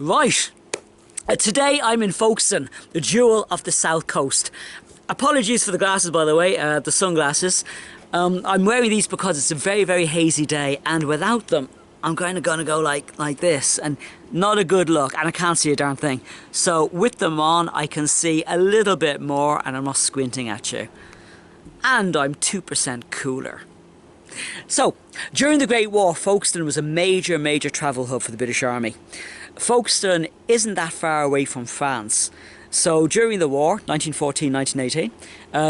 Right, today I'm in Folkestone, the jewel of the south coast. Apologies for the glasses, by the way, the sunglasses. I'm wearing these because it's a very, very hazy day, and without them, I'm gonna go like this, and not a good look, and I can't see a darn thing. So with them on, I can see a little bit more, and I'm not squinting at you. And I'm 2% cooler. So, during the Great War, Folkestone was a major travel hub for the British Army. Folkestone isn't that far away from France. So during the war, 1914-1918,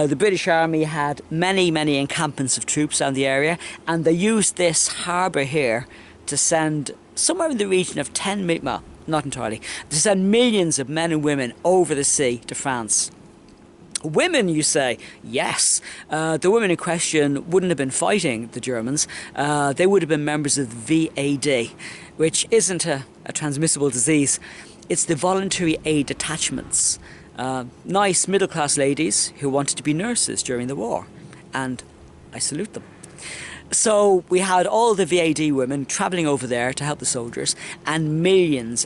the British Army had many encampments of troops around the area, and they used this harbour here to send somewhere in the region of 10 million, well, not entirely, to send millions of men and women over the sea to France. Women, you say? Yes. The women in question wouldn't have been fighting the Germans. They would have been members of the VAD, which isn't a transmissible disease. It's the voluntary aid detachments. Nice middle-class ladies who wanted to be nurses during the war. And I salute them. So we had all the VAD women travelling over there to help the soldiers, and millions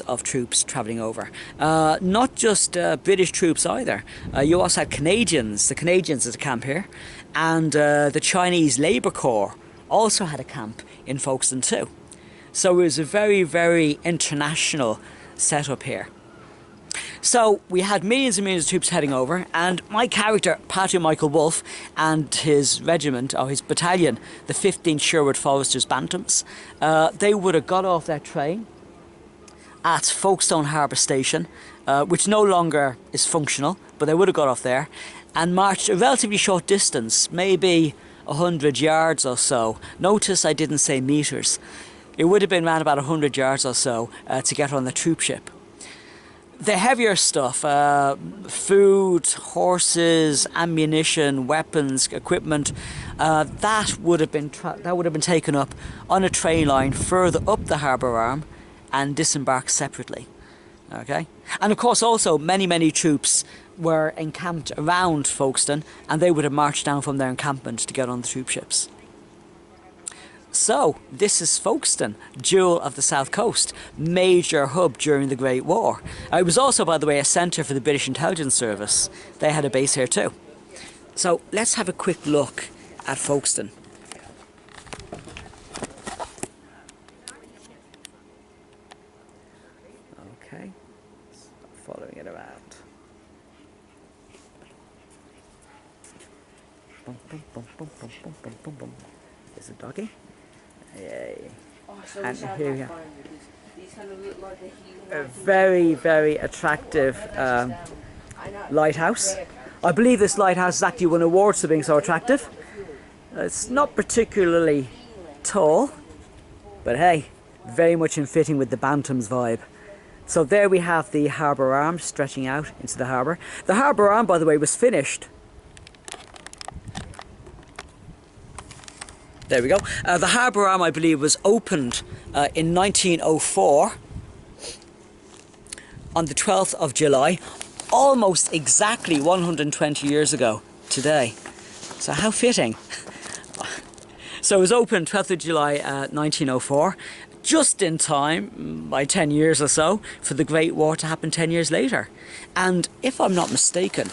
of troops travelling over. Not just British troops either. You also had Canadians, the Canadians at a camp here, and the Chinese Labour Corps also had a camp in Folkestone too. So it was a very international setup here. So we had millions and millions of troops heading over, and my character, Patrick Michael Wolfe, and his regiment, or his battalion, the 15th Sherwood Foresters Bantams, they would have got off their train at Folkestone Harbour Station, which no longer is functional, but they would have got off there, and marched a relatively short distance, maybe 100 yards or so. Notice I didn't say metres. It would have been around about 100 yards or so to get on the troop ship. The heavier stuff, food, horses, ammunition, weapons, equipment, that would have been taken up on a train line further up the harbour arm and disembarked separately. Okay, and of course also many troops were encamped around Folkestone, and they would have marched down from their encampment to get on the troop ships. So, this is Folkestone, jewel of the south coast, major hub during the Great War. It was also, by the way, a centre for the British Intelligence Service. They had a base here too. So, let's have a quick look at Folkestone. Okay, following it around. Bum, bum, bum, bum, bum, bum, bum, bum, bum. There's a doggy. Yay. And here we are. A very attractive lighthouse. I believe this lighthouse has actually won awards for being so attractive. It's not particularly tall, but hey, very much in fitting with the Bantam's vibe. So there we have the harbour arm stretching out into the harbour. The harbour arm, by the way, was finished. There we go. The harbour arm, I believe, was opened in 1904 on the 12th of July, almost exactly 120 years ago today. So how fitting. So it was opened 12th of July 1904, just in time, by 10 years or so, for the Great War to happen 10 years later. And if I'm not mistaken,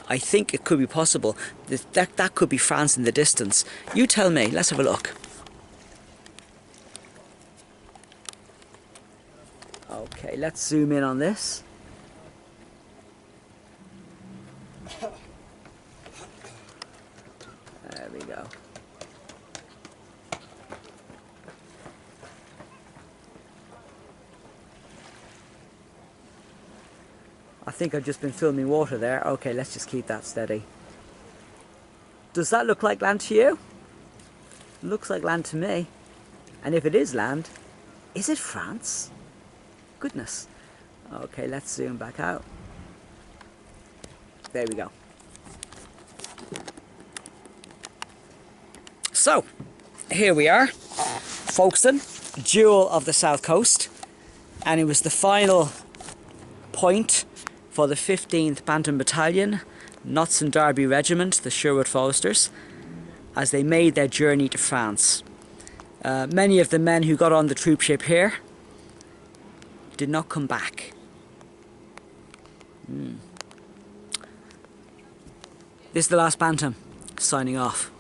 I think it could be possible that could be France in the distance. You tell me, let's have a look. Okay, let's zoom in on this. There we go. I think I've just been filming water there. Okay, let's just keep that steady. Does that look like land to you? Looks like land to me. And if it is land, is it France? Goodness. Okay, let's zoom back out. There we go. So, here we are. Folkestone, jewel of the south coast. And it was the final point for the 15th Bantam Battalion, Notts and Derby Regiment, the Sherwood Foresters, as they made their journey to France. Many of the men who got on the troop ship here did not come back. This is the last Bantam, signing off.